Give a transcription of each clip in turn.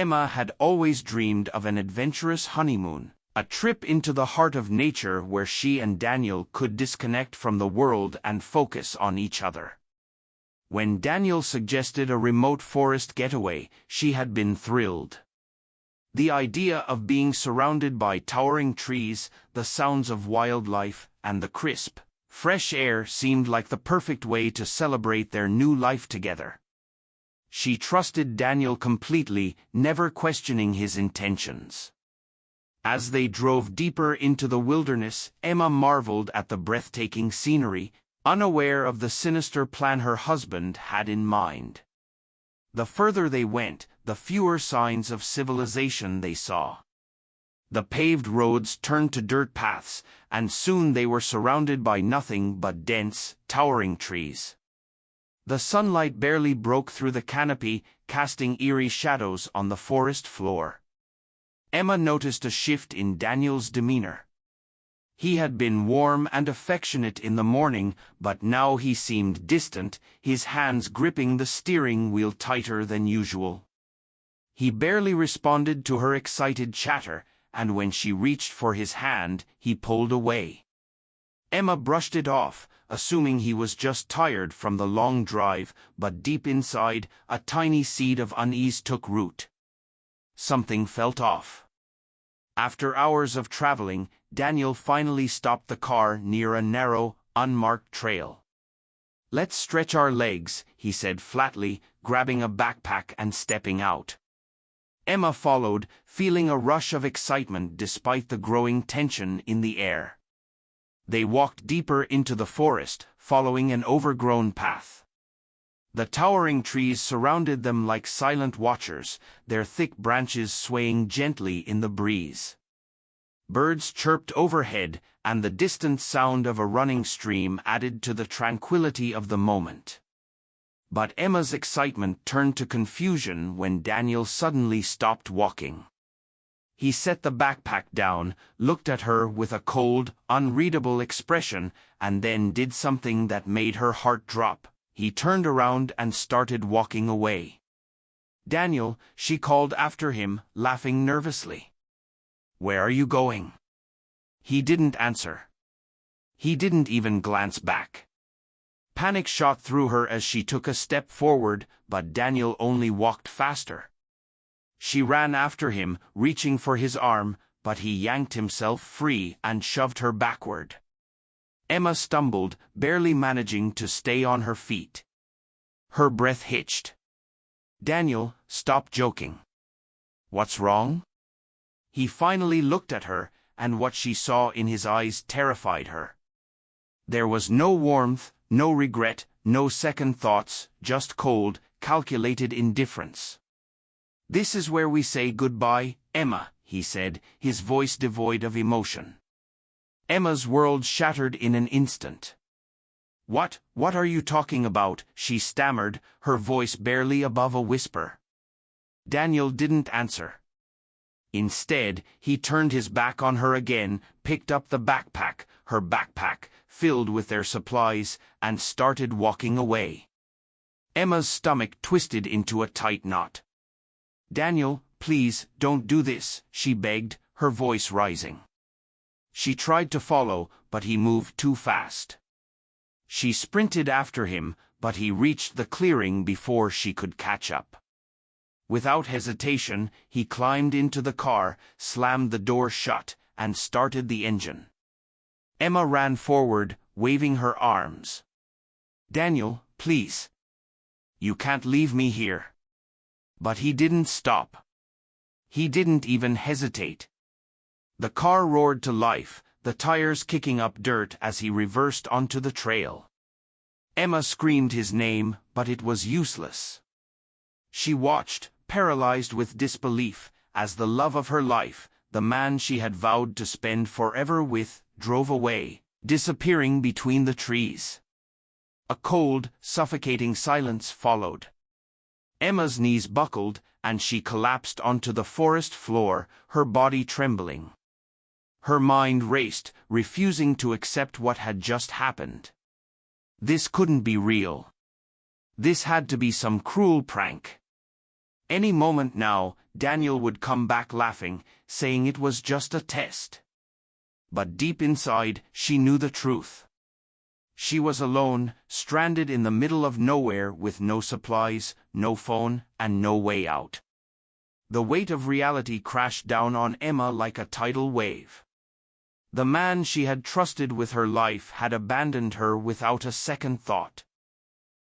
Emma had always dreamed of an adventurous honeymoon, a trip into the heart of nature where she and Daniel could disconnect from the world and focus on each other. When Daniel suggested a remote forest getaway, she had been thrilled. The idea of being surrounded by towering trees, the sounds of wildlife, and the crisp, fresh air seemed like the perfect way to celebrate their new life together. She trusted Daniel completely, never questioning his intentions. As they drove deeper into the wilderness, Emma marveled at the breathtaking scenery, unaware of the sinister plan her husband had in mind. The further they went, the fewer signs of civilization they saw. The paved roads turned to dirt paths, and soon they were surrounded by nothing but dense, towering trees. The sunlight barely broke through the canopy, casting eerie shadows on the forest floor. Emma noticed a shift in Daniel's demeanor. He had been warm and affectionate in the morning, but now he seemed distant, his hands gripping the steering wheel tighter than usual. He barely responded to her excited chatter, and when she reached for his hand, he pulled away. Emma brushed it off, assuming he was just tired from the long drive, but deep inside, a tiny seed of unease took root. Something felt off. After hours of traveling, Daniel finally stopped the car near a narrow, unmarked trail. "Let's stretch our legs," he said flatly, grabbing a backpack and stepping out. Emma followed, feeling a rush of excitement despite the growing tension in the air. They walked deeper into the forest, following an overgrown path. The towering trees surrounded them like silent watchers, their thick branches swaying gently in the breeze. Birds chirped overhead, and the distant sound of a running stream added to the tranquility of the moment. But Emma's excitement turned to confusion when Daniel suddenly stopped walking. He set the backpack down, looked at her with a cold, unreadable expression, and then did something that made her heart drop. He turned around and started walking away. "Daniel," she called after him, laughing nervously. "Where are you going?" He didn't answer. He didn't even glance back. Panic shot through her as she took a step forward, but Daniel only walked faster. She ran after him, reaching for his arm, but he yanked himself free and shoved her backward. Emma stumbled, barely managing to stay on her feet. Her breath hitched. "Daniel, stop joking." "What's wrong?" He finally looked at her, and what she saw in his eyes terrified her. There was no warmth, no regret, no second thoughts, just cold, calculated indifference. "This is where we say goodbye, Emma," he said, his voice devoid of emotion. Emma's world shattered in an instant. What are you talking about?" she stammered, her voice barely above a whisper. Daniel didn't answer. Instead, he turned his back on her again, picked up the backpack, her backpack, filled with their supplies, and started walking away. Emma's stomach twisted into a tight knot. "Daniel, please, don't do this," she begged, her voice rising. She tried to follow, but he moved too fast. She sprinted after him, but he reached the clearing before she could catch up. Without hesitation, he climbed into the car, slammed the door shut, and started the engine. Emma ran forward, waving her arms. "Daniel, please. You can't leave me here." But he didn't stop. He didn't even hesitate. The car roared to life, the tires kicking up dirt as he reversed onto the trail. Emma screamed his name, but it was useless. She watched, paralyzed with disbelief, as the love of her life, the man she had vowed to spend forever with, drove away, disappearing between the trees. A cold, suffocating silence followed. Emma's knees buckled, and she collapsed onto the forest floor, her body trembling. Her mind raced, refusing to accept what had just happened. This couldn't be real. This had to be some cruel prank. Any moment now, Daniel would come back laughing, saying it was just a test. But deep inside, she knew the truth. She was alone, stranded in the middle of nowhere with no supplies, no phone, and no way out. The weight of reality crashed down on Emma like a tidal wave. The man she had trusted with her life had abandoned her without a second thought.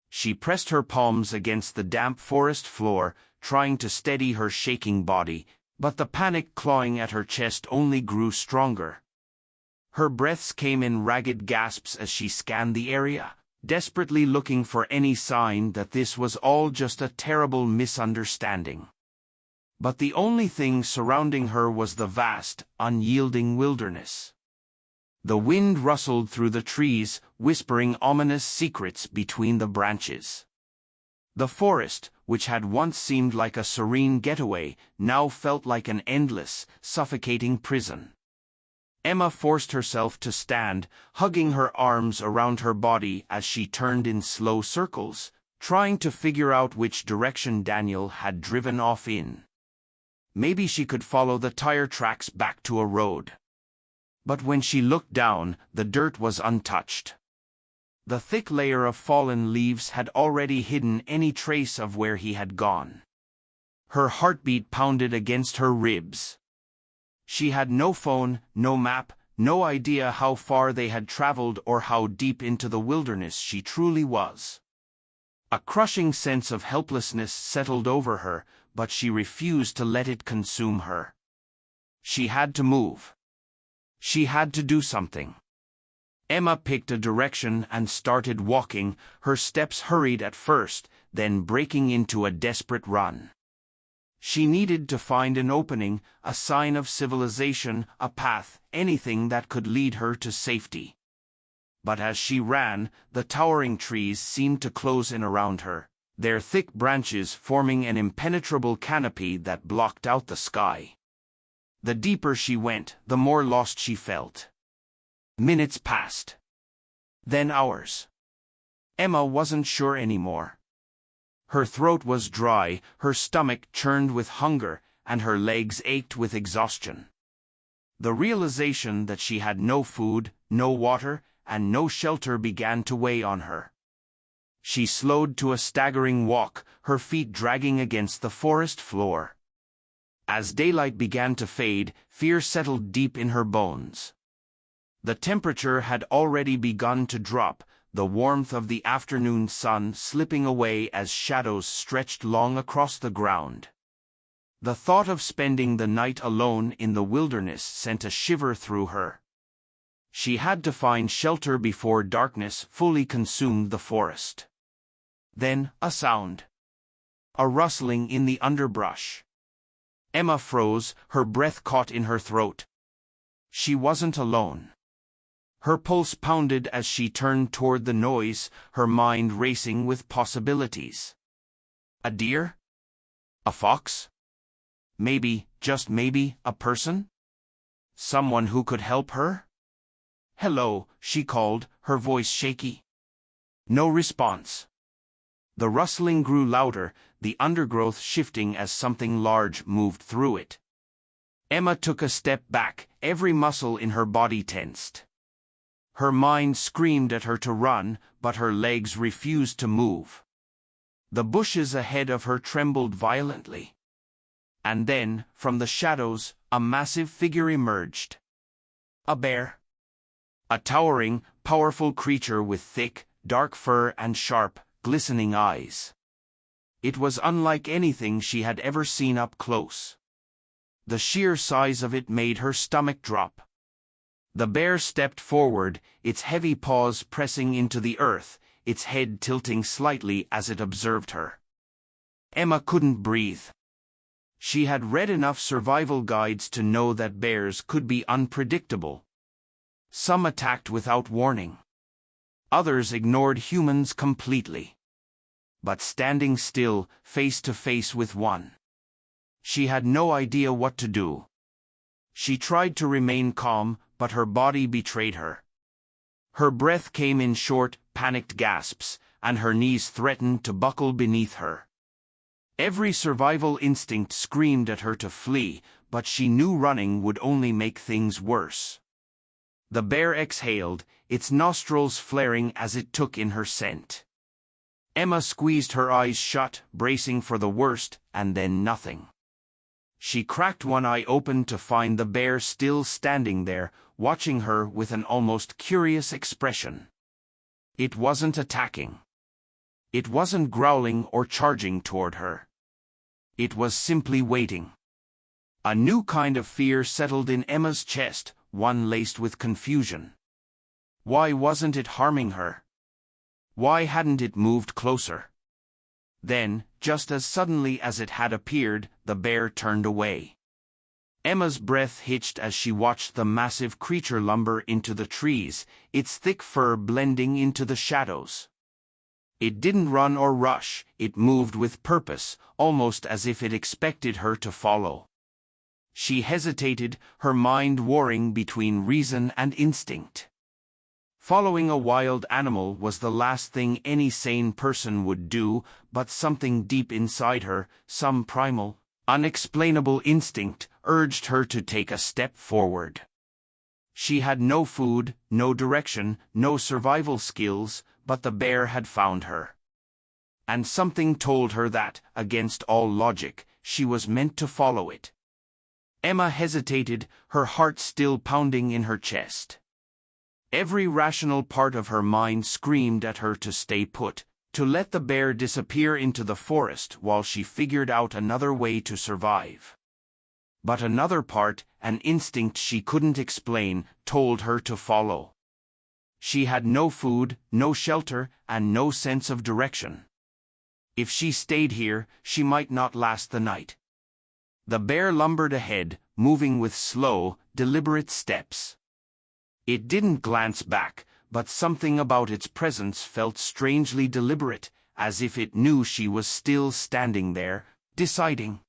She pressed her palms against the damp forest floor, trying to steady her shaking body, but the panic clawing at her chest only grew stronger. Her breaths came in ragged gasps as she scanned the area, desperately looking for any sign that this was all just a terrible misunderstanding. But the only thing surrounding her was the vast, unyielding wilderness. The wind rustled through the trees, whispering ominous secrets between the branches. The forest, which had once seemed like a serene getaway, now felt like an endless, suffocating prison. Emma forced herself to stand, hugging her arms around her body as she turned in slow circles, trying to figure out which direction Daniel had driven off in. Maybe she could follow the tire tracks back to a road. But when she looked down, the dirt was untouched. The thick layer of fallen leaves had already hidden any trace of where he had gone. Her heartbeat pounded against her ribs. She had no phone, no map, no idea how far they had traveled or how deep into the wilderness she truly was. A crushing sense of helplessness settled over her, but she refused to let it consume her. She had to move. She had to do something. Emma picked a direction and started walking, her steps hurried at first, then breaking into a desperate run. She needed to find an opening, a sign of civilization, a path, anything that could lead her to safety. But as she ran, the towering trees seemed to close in around her, their thick branches forming an impenetrable canopy that blocked out the sky. The deeper she went, the more lost she felt. Minutes passed. Then hours. Emma wasn't sure anymore. Her throat was dry, her stomach churned with hunger, and her legs ached with exhaustion. The realization that she had no food, no water, and no shelter began to weigh on her. She slowed to a staggering walk, her feet dragging against the forest floor. As daylight began to fade, fear settled deep in her bones. The temperature had already begun to drop, the warmth of the afternoon sun slipping away as shadows stretched long across the ground. The thought of spending the night alone in the wilderness sent a shiver through her. She had to find shelter before darkness fully consumed the forest. Then, a sound. A rustling in the underbrush. Emma froze, her breath caught in her throat. She wasn't alone. Her pulse pounded as she turned toward the noise, her mind racing with possibilities. A deer? A fox? Maybe, just maybe, a person? Someone who could help her? "Hello," she called, her voice shaky. No response. The rustling grew louder, the undergrowth shifting as something large moved through it. Emma took a step back, every muscle in her body tensed. Her mind screamed at her to run, but her legs refused to move. The bushes ahead of her trembled violently. And then, from the shadows, a massive figure emerged. A bear. A towering, powerful creature with thick, dark fur and sharp, glistening eyes. It was unlike anything she had ever seen up close. The sheer size of it made her stomach drop. The bear stepped forward, its heavy paws pressing into the earth, its head tilting slightly as it observed her. Emma couldn't breathe. She had read enough survival guides to know that bears could be unpredictable. Some attacked without warning. Others ignored humans completely. But standing still, face to face with one, she had no idea what to do. She tried to remain calm, but her body betrayed her. Her breath came in short, panicked gasps, and her knees threatened to buckle beneath her. Every survival instinct screamed at her to flee, but she knew running would only make things worse. The bear exhaled, its nostrils flaring as it took in her scent. Emma squeezed her eyes shut, bracing for the worst, and then nothing. She cracked one eye open to find the bear still standing there, watching her with an almost curious expression. It wasn't attacking. It wasn't growling or charging toward her. It was simply waiting. A new kind of fear settled in Emma's chest, one laced with confusion. Why wasn't it harming her? Why hadn't it moved closer? Then, just as suddenly as it had appeared, the bear turned away. Emma's breath hitched as she watched the massive creature lumber into the trees, its thick fur blending into the shadows. It didn't run or rush, it moved with purpose, almost as if it expected her to follow. She hesitated, her mind warring between reason and instinct. Following a wild animal was the last thing any sane person would do, but something deep inside her, some primal, unexplainable instinct, urged her to take a step forward. She had no food, no direction, no survival skills, but the bear had found her. And something told her that, against all logic, she was meant to follow it. Emma hesitated, her heart still pounding in her chest. Every rational part of her mind screamed at her to stay put, to let the bear disappear into the forest while she figured out another way to survive. But another part, an instinct she couldn't explain, told her to follow. She had no food, no shelter, and no sense of direction. If she stayed here, she might not last the night. The bear lumbered ahead, moving with slow, deliberate steps. It didn't glance back, but something about its presence felt strangely deliberate, as if it knew she was still standing there, deciding.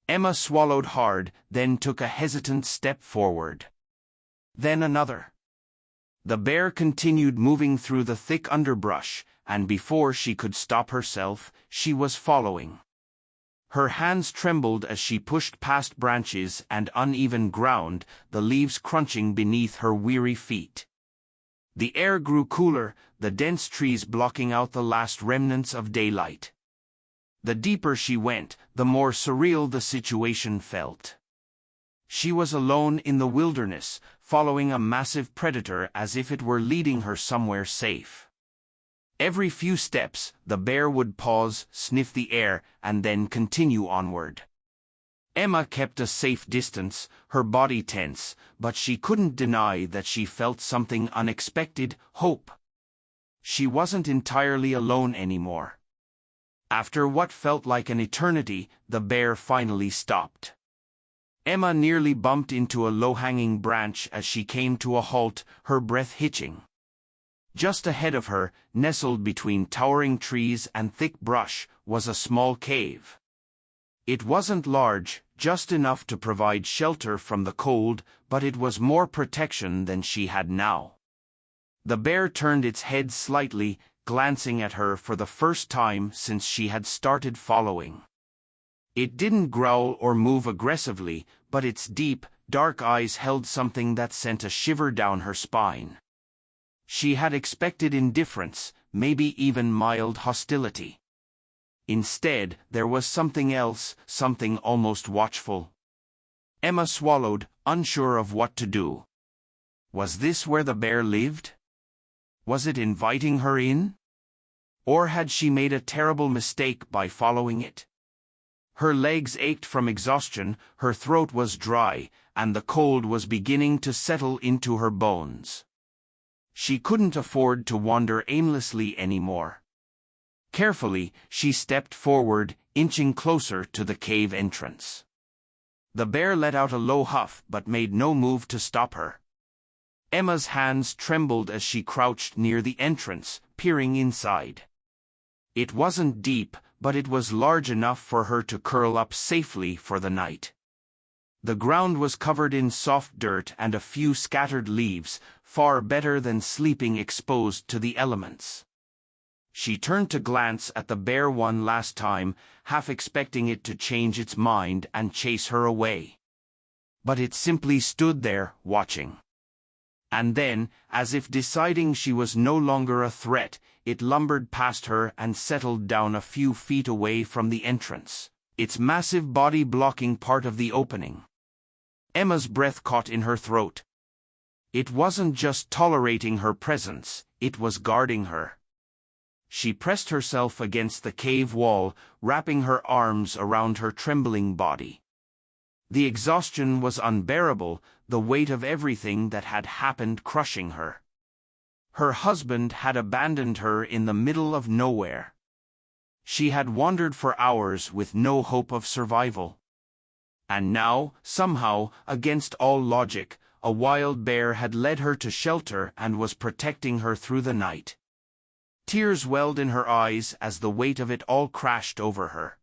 Emma swallowed hard, then took a hesitant step forward. Then another. The bear continued moving through the thick underbrush, and before she could stop herself, she was following. Her hands trembled as she pushed past branches and uneven ground, the leaves crunching beneath her weary feet. The air grew cooler, the dense trees blocking out the last remnants of daylight. The deeper she went, the more surreal the situation felt. She was alone in the wilderness, following a massive predator as if it were leading her somewhere safe. Every few steps, the bear would pause, sniff the air, and then continue onward. Emma kept a safe distance, her body tense, but she couldn't deny that she felt something unexpected, hope. She wasn't entirely alone anymore. After what felt like an eternity, the bear finally stopped. Emma nearly bumped into a low-hanging branch as she came to a halt, her breath hitching. Just ahead of her, nestled between towering trees and thick brush, was a small cave. It wasn't large, just enough to provide shelter from the cold, but it was more protection than she had now. The bear turned its head slightly, glancing at her for the first time since she had started following. It didn't growl or move aggressively, but its deep, dark eyes held something that sent a shiver down her spine. She had expected indifference, maybe even mild hostility. Instead, there was something else, something almost watchful. Emma swallowed, unsure of what to do. Was this where the bear lived? Was it inviting her in? Or had she made a terrible mistake by following it? Her legs ached from exhaustion, her throat was dry, and the cold was beginning to settle into her bones. She couldn't afford to wander aimlessly anymore. Carefully, she stepped forward, inching closer to the cave entrance. The bear let out a low huff but made no move to stop her. Emma's hands trembled as she crouched near the entrance, peering inside. It wasn't deep, but it was large enough for her to curl up safely for the night. The ground was covered in soft dirt and a few scattered leaves, far better than sleeping exposed to the elements. She turned to glance at the bear one last time, half expecting it to change its mind and chase her away. But it simply stood there, watching. And then, as if deciding she was no longer a threat, it lumbered past her and settled down a few feet away from the entrance, its massive body blocking part of the opening. Emma's breath caught in her throat. It wasn't just tolerating her presence, it was guarding her. She pressed herself against the cave wall, wrapping her arms around her trembling body. The exhaustion was unbearable, the weight of everything that had happened crushing her. Her husband had abandoned her in the middle of nowhere. She had wandered for hours with no hope of survival. And now, somehow, against all logic, a wild bear had led her to shelter and was protecting her through the night. Tears welled in her eyes as the weight of it all crashed over her.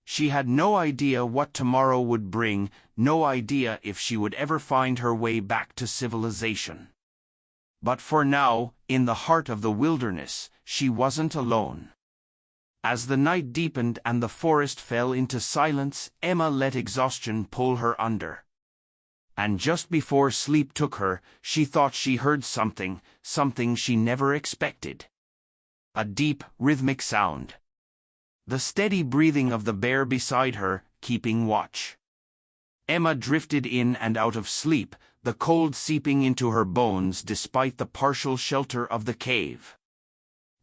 She had no idea what tomorrow would bring, no idea if she would ever find her way back to civilization. But for now, in the heart of the wilderness, she wasn't alone. As the night deepened and the forest fell into silence, Emma let exhaustion pull her under. And just before sleep took her, she thought she heard something she never expected. A deep, rhythmic sound. The steady breathing of the bear beside her, keeping watch. Emma drifted in and out of sleep, the cold seeping into her bones despite the partial shelter of the cave.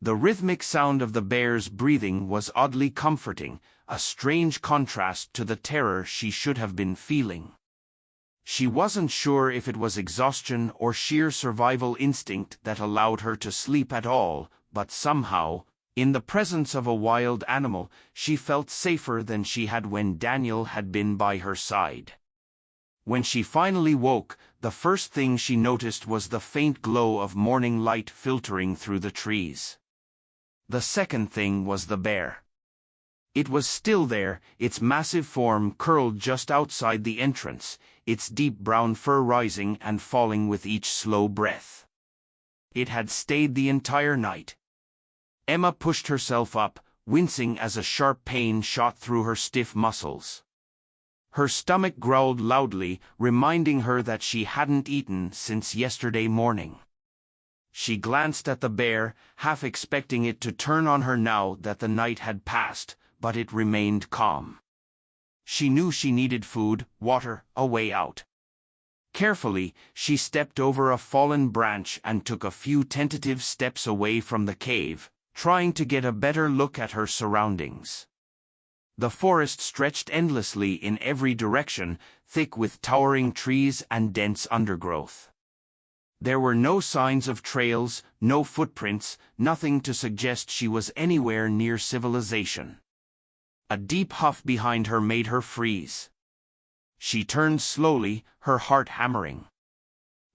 The rhythmic sound of the bear's breathing was oddly comforting, a strange contrast to the terror she should have been feeling. She wasn't sure if it was exhaustion or sheer survival instinct that allowed her to sleep at all, but somehow, in the presence of a wild animal, she felt safer than she had when Daniel had been by her side. When she finally woke, the first thing she noticed was the faint glow of morning light filtering through the trees. The second thing was the bear. It was still there, its massive form curled just outside the entrance, its deep brown fur rising and falling with each slow breath. It had stayed the entire night. Emma pushed herself up, wincing as a sharp pain shot through her stiff muscles. Her stomach growled loudly, reminding her that she hadn't eaten since yesterday morning. She glanced at the bear, half expecting it to turn on her now that the night had passed, but it remained calm. She knew she needed food, water, a way out. Carefully, she stepped over a fallen branch and took a few tentative steps away from the cave, trying to get a better look at her surroundings. The forest stretched endlessly in every direction, thick with towering trees and dense undergrowth. There were no signs of trails, no footprints, nothing to suggest she was anywhere near civilization. A deep huff behind her made her freeze. She turned slowly, her heart hammering.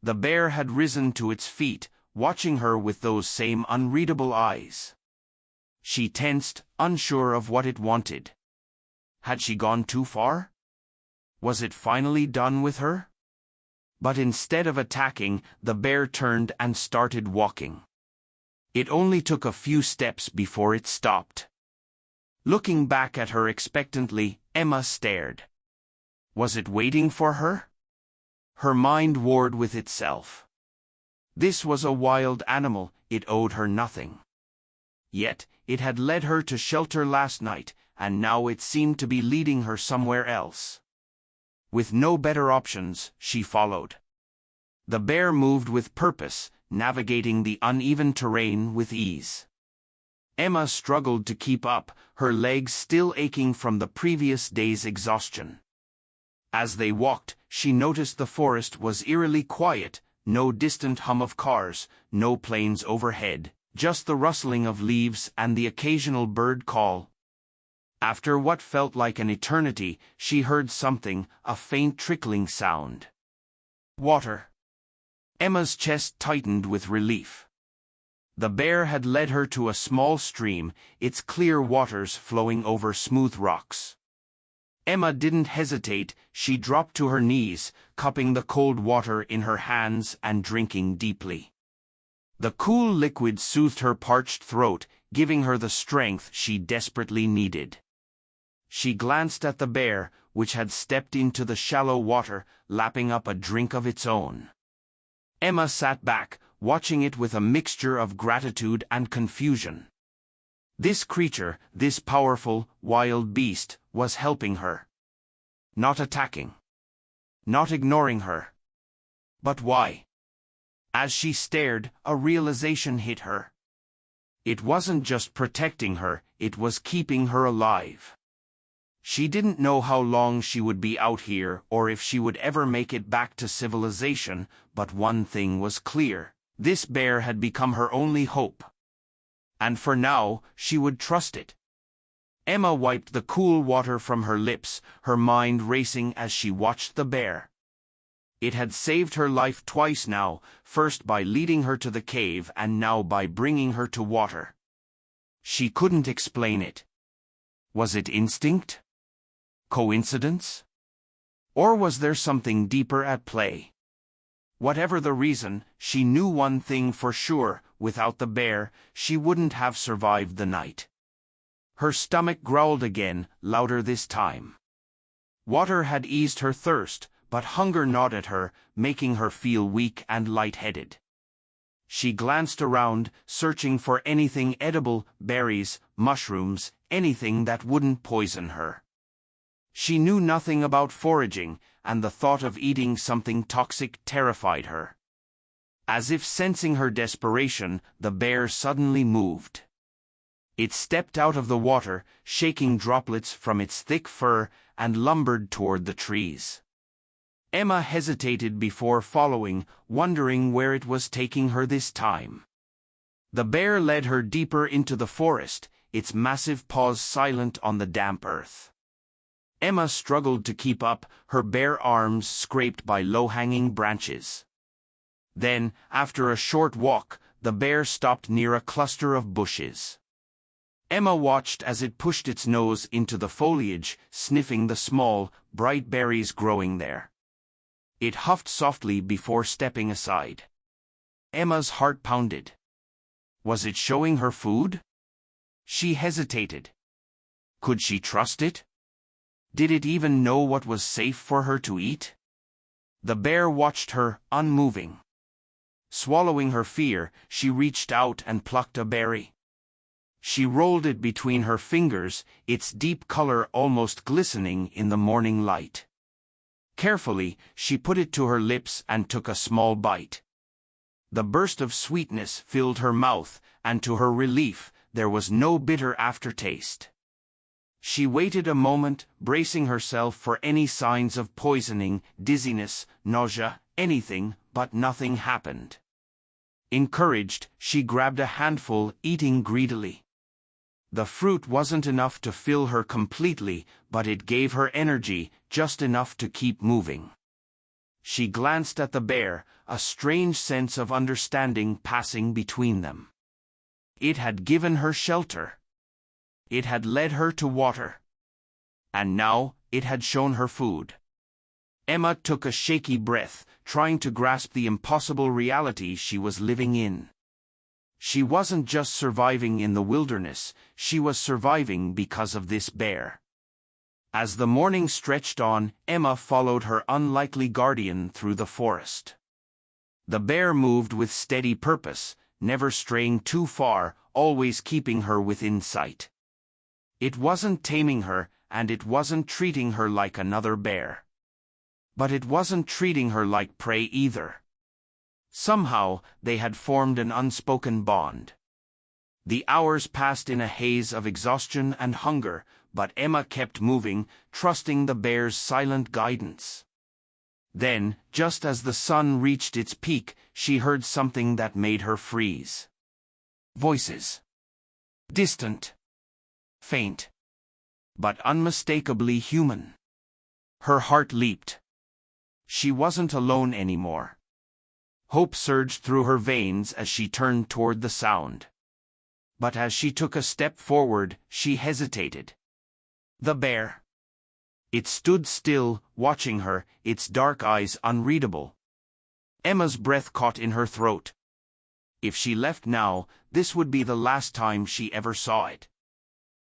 The bear had risen to its feet, watching her with those same unreadable eyes. She tensed, unsure of what it wanted. Had she gone too far? Was it finally done with her? But instead of attacking, the bear turned and started walking. It only took a few steps before it stopped. Looking back at her expectantly, Emma stared. Was it waiting for her? Her mind warred with itself. This was a wild animal, it owed her nothing. Yet, it had led her to shelter last night, and now it seemed to be leading her somewhere else. With no better options, she followed. The bear moved with purpose, navigating the uneven terrain with ease. Emma struggled to keep up, her legs still aching from the previous day's exhaustion. As they walked, she noticed the forest was eerily quiet, no distant hum of cars, no planes overhead, just the rustling of leaves and the occasional bird call. After what felt like an eternity, she heard something, a faint trickling sound. Water. Emma's chest tightened with relief. The bear had led her to a small stream, its clear waters flowing over smooth rocks. Emma didn't hesitate, she dropped to her knees, cupping the cold water in her hands and drinking deeply. The cool liquid soothed her parched throat, giving her the strength she desperately needed. She glanced at the bear, which had stepped into the shallow water, lapping up a drink of its own. Emma sat back, watching it with a mixture of gratitude and confusion. This creature, this powerful, wild beast, was helping her. Not attacking. Not ignoring her. But why? As she stared, a realization hit her. It wasn't just protecting her, it was keeping her alive. She didn't know how long she would be out here or if she would ever make it back to civilization, but one thing was clear: this bear had become her only hope. And for now, she would trust it. Emma wiped the cool water from her lips, her mind racing as she watched the bear. It had saved her life twice now, first by leading her to the cave and now by bringing her to water. She couldn't explain it. Was it instinct? Coincidence? Or was there something deeper at play? Whatever the reason, she knew one thing for sure: without the bear, she wouldn't have survived the night. Her stomach growled again, louder this time. Water had eased her thirst, but hunger gnawed at her, making her feel weak and lightheaded. She glanced around, searching for anything edible: berries, mushrooms, anything that wouldn't poison her. She knew nothing about foraging, and the thought of eating something toxic terrified her. As if sensing her desperation, the bear suddenly moved. It stepped out of the water, shaking droplets from its thick fur, and lumbered toward the trees. Emma hesitated before following, wondering where it was taking her this time. The bear led her deeper into the forest, its massive paws silent on the damp earth. Emma struggled to keep up, her bare arms scraped by low-hanging branches. Then, after a short walk, the bear stopped near a cluster of bushes. Emma watched as it pushed its nose into the foliage, sniffing the small, bright berries growing there. It huffed softly before stepping aside. Emma's heart pounded. Was it showing her food? She hesitated. Could she trust it? Did it even know what was safe for her to eat? The bear watched her, unmoving. Swallowing her fear, she reached out and plucked a berry. She rolled it between her fingers, its deep color almost glistening in the morning light. Carefully, she put it to her lips and took a small bite. The burst of sweetness filled her mouth, and to her relief, there was no bitter aftertaste. She waited a moment, bracing herself for any signs of poisoning, dizziness, nausea, anything, but nothing happened. Encouraged, she grabbed a handful, eating greedily. The fruit wasn't enough to fill her completely, but it gave her energy, just enough to keep moving. She glanced at the bear, a strange sense of understanding passing between them. It had given her shelter. It had led her to water. And now, it had shown her food. Emma took a shaky breath, trying to grasp the impossible reality she was living in. She wasn't just surviving in the wilderness, she was surviving because of this bear. As the morning stretched on, Emma followed her unlikely guardian through the forest. The bear moved with steady purpose, never straying too far, always keeping her within sight. It wasn't taming her, and it wasn't treating her like another bear. But it wasn't treating her like prey either. Somehow, they had formed an unspoken bond. The hours passed in a haze of exhaustion and hunger, but Emma kept moving, trusting the bear's silent guidance. Then, just as the sun reached its peak, she heard something that made her freeze. Voices. Distant. Faint. But unmistakably human. Her heart leaped. She wasn't alone anymore. Hope surged through her veins as she turned toward the sound. But as she took a step forward, she hesitated. The bear. It stood still, watching her, its dark eyes unreadable. Emma's breath caught in her throat. If she left now, this would be the last time she ever saw it.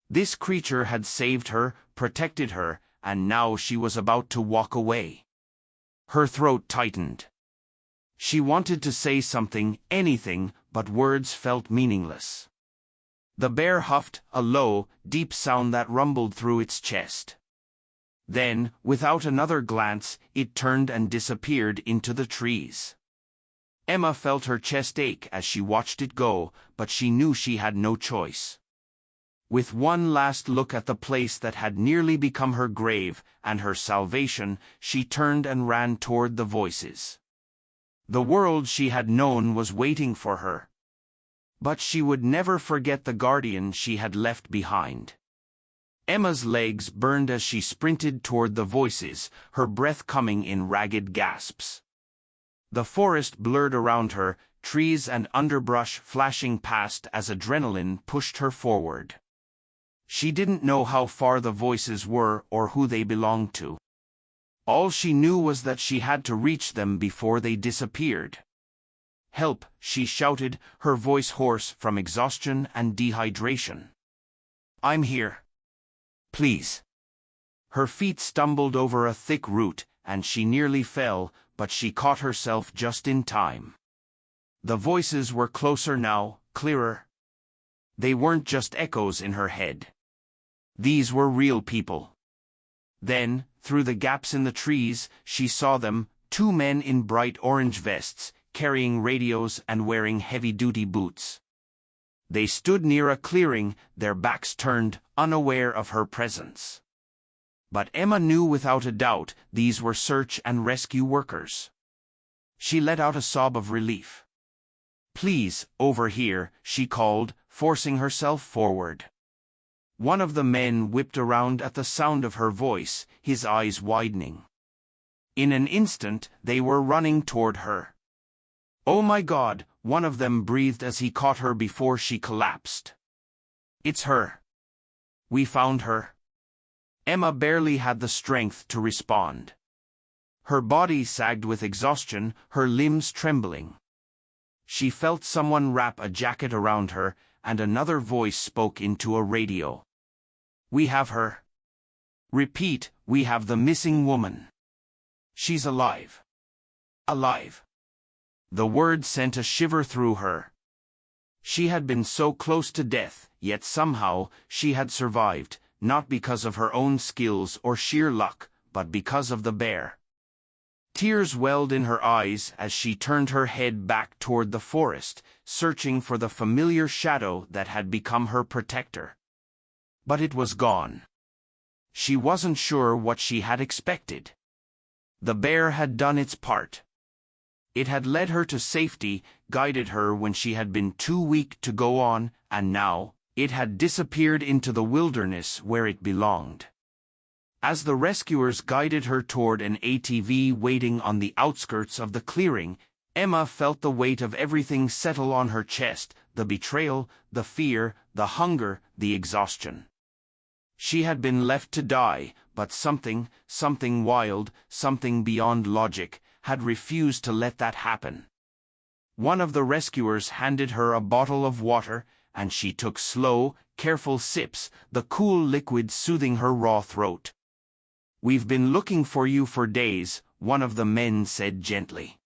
This creature had saved her, protected her, and now she was about to walk away. Her throat tightened. She wanted to say something, anything, but words felt meaningless. The bear huffed, a low, deep sound that rumbled through its chest. Then, without another glance, it turned and disappeared into the trees. Emma felt her chest ache as she watched it go, but she knew she had no choice. With one last look at the place that had nearly become her grave and her salvation, she turned and ran toward the voices. The world she had known was waiting for her. But she would never forget the guardian she had left behind. Emma's legs burned as she sprinted toward the voices, her breath coming in ragged gasps. The forest blurred around her, trees and underbrush flashing past as adrenaline pushed her forward. She didn't know how far the voices were or who they belonged to. All she knew was that she had to reach them before they disappeared. "Help!" she shouted, her voice hoarse from exhaustion and dehydration. "I'm here. Please." Her feet stumbled over a thick root, and she nearly fell, but she caught herself just in time. The voices were closer now, clearer. They weren't just echoes in her head. These were real people. Then, through the gaps in the trees, she saw them, two men in bright orange vests, carrying radios and wearing heavy-duty boots. They stood near a clearing, their backs turned, unaware of her presence. But Emma knew without a doubt these were search and rescue workers. She let out a sob of relief. "Please, over here," she called, forcing herself forward. One of the men whipped around at the sound of her voice, his eyes widening. In an instant, they were running toward her. "Oh my God," one of them breathed as he caught her before she collapsed. "It's her. We found her." Emma barely had the strength to respond. Her body sagged with exhaustion, her limbs trembling. She felt someone wrap a jacket around her, and another voice spoke into a radio. "We have her. Repeat, we have the missing woman. She's alive. Alive." The word sent a shiver through her. She had been so close to death, yet somehow she had survived, not because of her own skills or sheer luck, but because of the bear. Tears welled in her eyes as she turned her head back toward the forest, searching for the familiar shadow that had become her protector. But it was gone. She wasn't sure what she had expected. The bear had done its part. It had led her to safety, guided her when she had been too weak to go on, and now, it had disappeared into the wilderness where it belonged. As the rescuers guided her toward an ATV waiting on the outskirts of the clearing, Emma felt the weight of everything settle on her chest, the betrayal, the fear, the hunger, the exhaustion. She had been left to die, but something wild, something beyond logic, had refused to let that happen. One of the rescuers handed her a bottle of water, and she took slow, careful sips, the cool liquid soothing her raw throat. "We've been looking for you for days," one of the men said gently.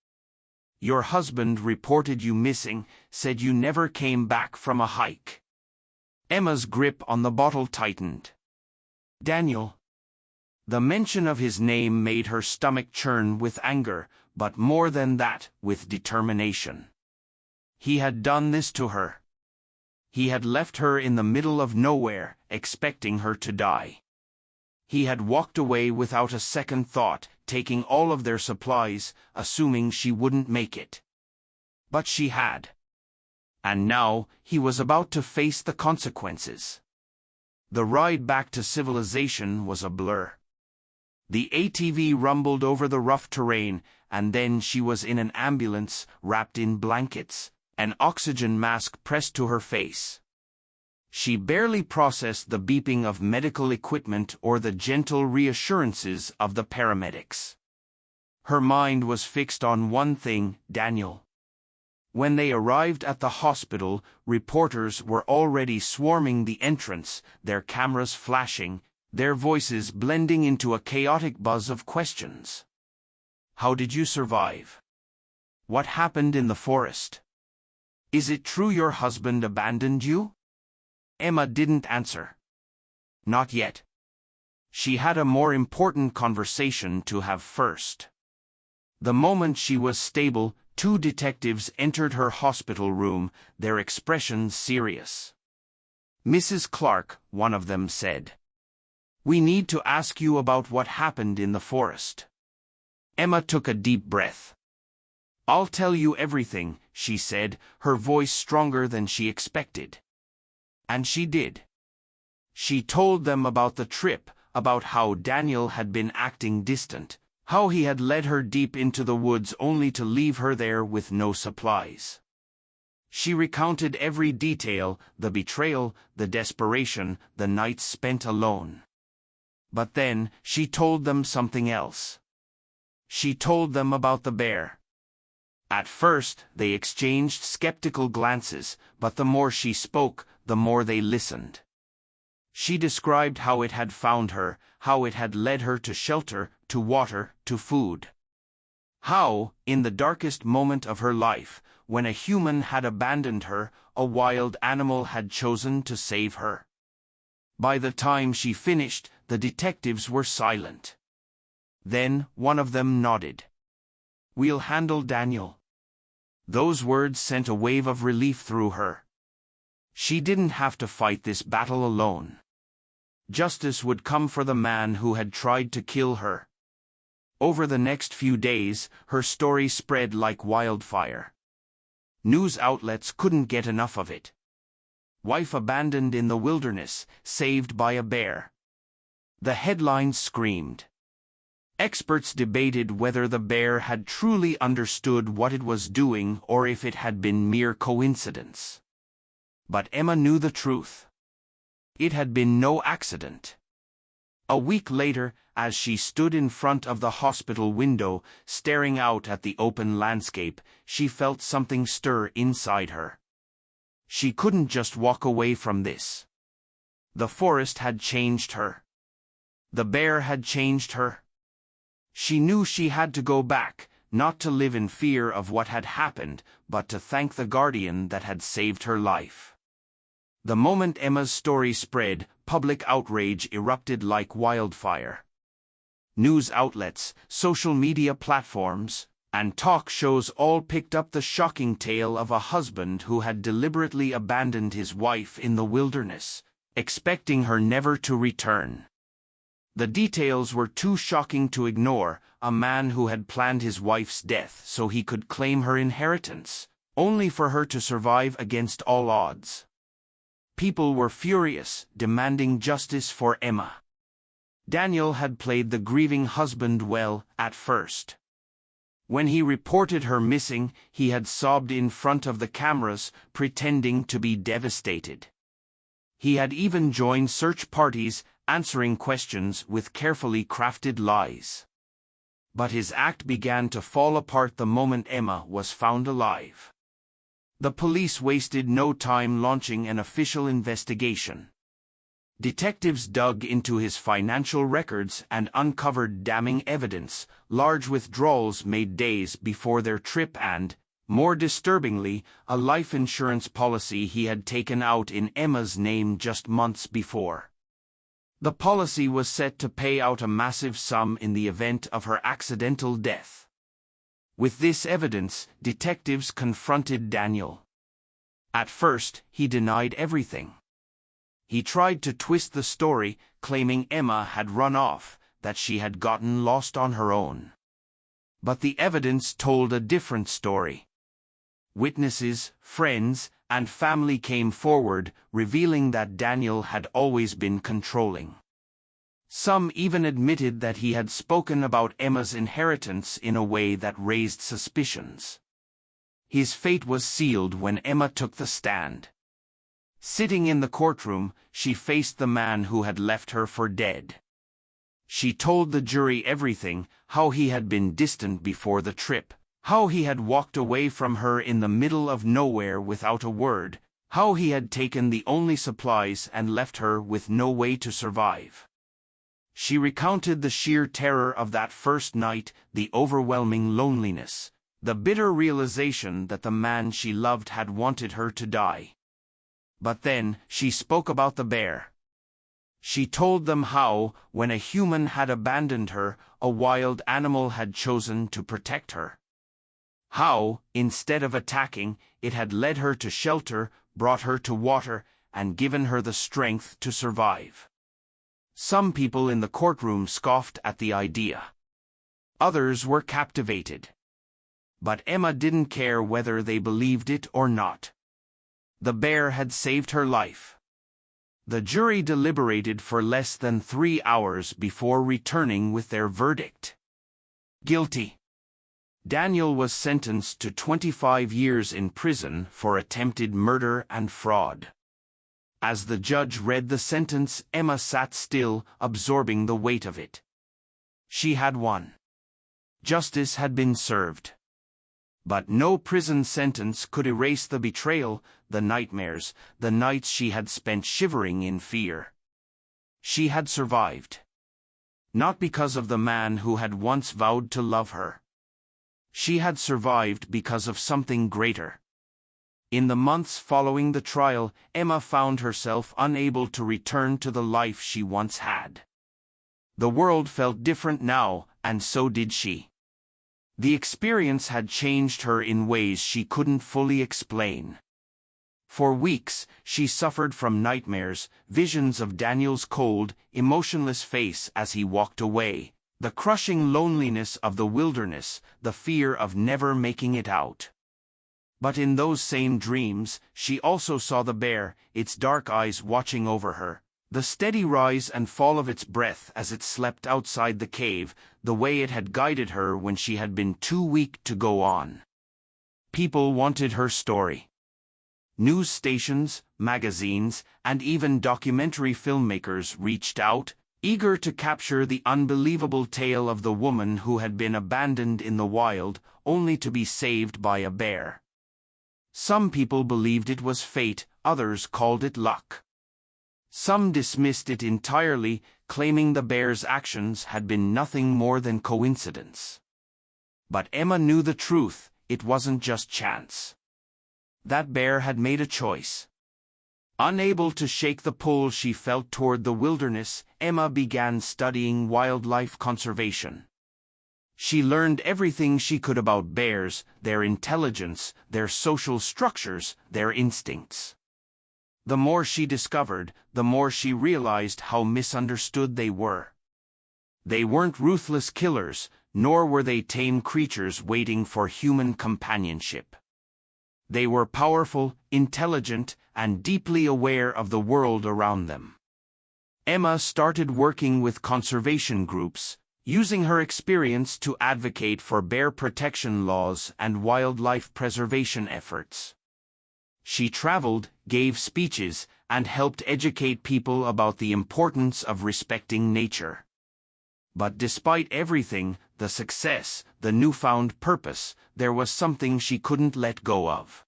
"Your husband reported you missing, said you never came back from a hike." Emma's grip on the bottle tightened. "Daniel." The mention of his name made her stomach churn with anger, but more than that, with determination. He had done this to her. He had left her in the middle of nowhere, expecting her to die. He had walked away without a second thought, taking all of their supplies, assuming she wouldn't make it. But she had. And now, he was about to face the consequences. The ride back to civilization was a blur. The ATV rumbled over the rough terrain, and then she was in an ambulance, wrapped in blankets, an oxygen mask pressed to her face. She barely processed the beeping of medical equipment or the gentle reassurances of the paramedics. Her mind was fixed on one thing: Daniel. When they arrived at the hospital, reporters were already swarming the entrance, their cameras flashing, their voices blending into a chaotic buzz of questions. How did you survive? What happened in the forest? Is it true your husband abandoned you? Emma didn't answer. Not yet. She had a more important conversation to have first. The moment she was stable, 2 detectives entered her hospital room, their expressions serious. Mrs. Clark, one of them said. We need to ask you about what happened in the forest. Emma took a deep breath. I'll tell you everything, she said, her voice stronger than she expected. And she did. She told them about the trip, about how Daniel had been acting distant, how he had led her deep into the woods only to leave her there with no supplies. She recounted every detail, the betrayal, the desperation, the nights spent alone. But then, she told them something else. She told them about the bear. At first, they exchanged skeptical glances, but the more she spoke, the more they listened. She described how it had found her, how it had led her to shelter, to water, to food. How, in the darkest moment of her life, when a human had abandoned her, a wild animal had chosen to save her. By the time she finished, the detectives were silent. Then, one of them nodded. We'll handle Daniel. Those words sent a wave of relief through her. She didn't have to fight this battle alone. Justice would come for the man who had tried to kill her. Over the next few days, her story spread like wildfire. News outlets couldn't get enough of it. Wife abandoned in the wilderness, saved by a bear. The headlines screamed. Experts debated whether the bear had truly understood what it was doing or if it had been mere coincidence. But Emma knew the truth. It had been no accident. A week later, as she stood in front of the hospital window, staring out at the open landscape, she felt something stir inside her. She couldn't just walk away from this. The forest had changed her. The bear had changed her. She knew she had to go back, not to live in fear of what had happened, but to thank the guardian that had saved her life. The moment Emma's story spread, public outrage erupted like wildfire. News outlets, social media platforms, and talk shows all picked up the shocking tale of a husband who had deliberately abandoned his wife in the wilderness, expecting her never to return. The details were too shocking to ignore. A man who had planned his wife's death so he could claim her inheritance, only for her to survive against all odds. People were furious, demanding justice for Emma. Daniel had played the grieving husband well, at first. When he reported her missing, he had sobbed in front of the cameras, pretending to be devastated. He had even joined search parties, answering questions with carefully crafted lies. But his act began to fall apart the moment Emma was found alive. The police wasted no time launching an official investigation. Detectives dug into his financial records and uncovered damning evidence, large withdrawals made days before their trip and, more disturbingly, a life insurance policy he had taken out in Emma's name just months before. The policy was set to pay out a massive sum in the event of her accidental death. With this evidence, detectives confronted Daniel. At first, he denied everything. He tried to twist the story, claiming Emma had run off, that she had gotten lost on her own. But the evidence told a different story. Witnesses, friends, and family came forward, revealing that Daniel had always been controlling. Some even admitted that he had spoken about Emma's inheritance in a way that raised suspicions. His fate was sealed when Emma took the stand. Sitting in the courtroom, she faced the man who had left her for dead. She told the jury everything, how he had been distant before the trip, How he had walked away from her in the middle of nowhere without a word, how he had taken the only supplies and left her with no way to survive. She recounted the sheer terror of that first night, the overwhelming loneliness, the bitter realization that the man she loved had wanted her to die. But then, she spoke about the bear. She told them how, when a human had abandoned her, a wild animal had chosen to protect her. How, instead of attacking, it had led her to shelter, brought her to water, and given her the strength to survive. Some people in the courtroom scoffed at the idea. Others were captivated. But Emma didn't care whether they believed it or not. The bear had saved her life. The jury deliberated for less than 3 hours before returning with their verdict. Guilty. Daniel was sentenced to 25 years in prison for attempted murder and fraud. As the judge read the sentence, Emma sat still, absorbing the weight of it. She had won. Justice had been served. But no prison sentence could erase the betrayal, the nightmares, the nights she had spent shivering in fear. She had survived. Not because of the man who had once vowed to love her. She had survived because of something greater. In the months following the trial, Emma found herself unable to return to the life she once had. The world felt different now, and so did she. The experience had changed her in ways she couldn't fully explain. For weeks, she suffered from nightmares, visions of Daniel's cold, emotionless face as he walked away, the crushing loneliness of the wilderness, the fear of never making it out. But in those same dreams, she also saw the bear, its dark eyes watching over her, the steady rise and fall of its breath as it slept outside the cave, the way it had guided her when she had been too weak to go on. People wanted her story. News stations, magazines, and even documentary filmmakers reached out, eager to capture the unbelievable tale of the woman who had been abandoned in the wild, only to be saved by a bear. Some people believed it was fate, others called it luck. Some dismissed it entirely, claiming the bear's actions had been nothing more than coincidence. But Emma knew the truth, it wasn't just chance. That bear had made a choice. Unable to shake the pull she felt toward the wilderness, Emma began studying wildlife conservation. She learned everything she could about bears, their intelligence, their social structures, their instincts. The more she discovered, the more she realized how misunderstood they were. They weren't ruthless killers, nor were they tame creatures waiting for human companionship. They were powerful, intelligent, and deeply aware of the world around them. Emma started working with conservation groups, using her experience to advocate for bear protection laws and wildlife preservation efforts. She traveled, gave speeches, and helped educate people about the importance of respecting nature. But despite everything, the success, the newfound purpose, there was something she couldn't let go of.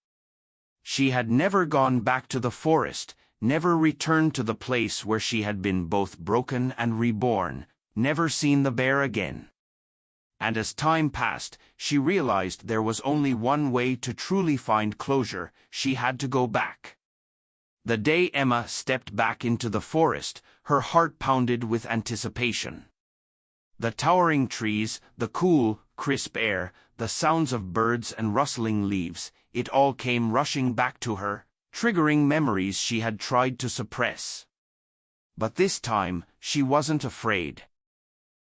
She had never gone back to the forest, never returned to the place where she had been both broken and reborn, never seen the bear again. And as time passed, she realized there was only one way to truly find closure: she had to go back. The day Emma stepped back into the forest, her heart pounded with anticipation. The towering trees, the cool, crisp air, the sounds of birds and rustling leaves, it all came rushing back to her, triggering memories she had tried to suppress. But this time, she wasn't afraid.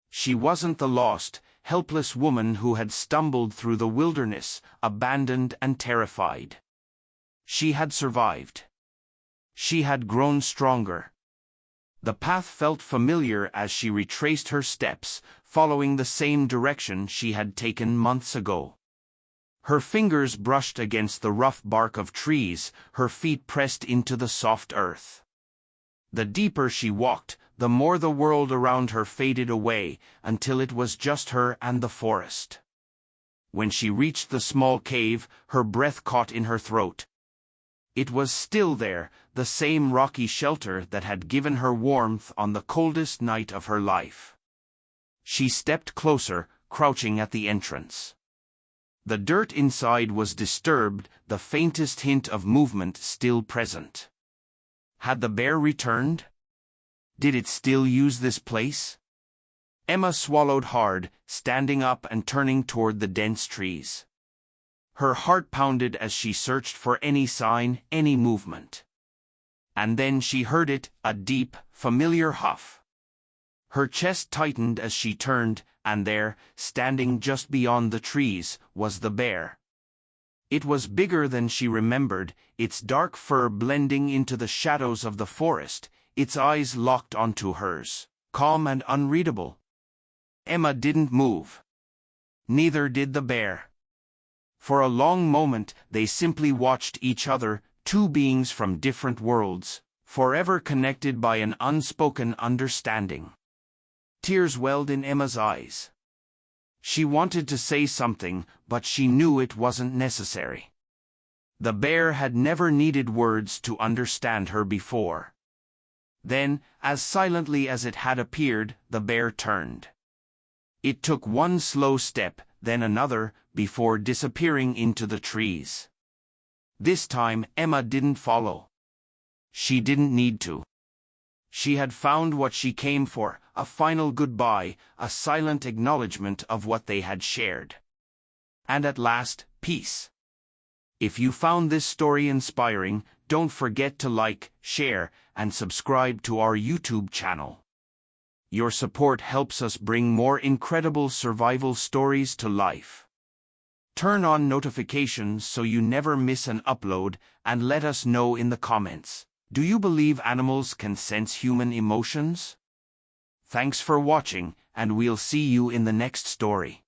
She wasn't the lost, helpless woman who had stumbled through the wilderness, abandoned and terrified. She had survived. She had grown stronger. The path felt familiar as she retraced her steps, following the same direction she had taken months ago. Her fingers brushed against the rough bark of trees, her feet pressed into the soft earth. The deeper she walked, the more the world around her faded away, until it was just her and the forest. When she reached the small cave, her breath caught in her throat. It was still there, the same rocky shelter that had given her warmth on the coldest night of her life. She stepped closer, crouching at the entrance. The dirt inside was disturbed, the faintest hint of movement still present. Had the bear returned? Did it still use this place? Emma swallowed hard, standing up and turning toward the dense trees. Her heart pounded as she searched for any sign, any movement. And then she heard it, a deep, familiar huff. Her chest tightened as she turned, and there, standing just beyond the trees, was the bear. It was bigger than she remembered, its dark fur blending into the shadows of the forest, its eyes locked onto hers, calm and unreadable. Emma didn't move. Neither did the bear. For a long moment they simply watched each other, two beings from different worlds, forever connected by an unspoken understanding. Tears welled in Emma's eyes. She wanted to say something, but she knew it wasn't necessary. The bear had never needed words to understand her before. Then, as silently as it had appeared, the bear turned. It took one slow step, then another, before disappearing into the trees. This time, Emma didn't follow. She didn't need to. She had found what she came for, a final goodbye, a silent acknowledgement of what they had shared. And at last, peace. If you found this story inspiring, don't forget to like, share, and subscribe to our YouTube channel. Your support helps us bring more incredible survival stories to life. Turn on notifications so you never miss an upload, and let us know in the comments. Do you believe animals can sense human emotions? Thanks for watching, and we'll see you in the next story.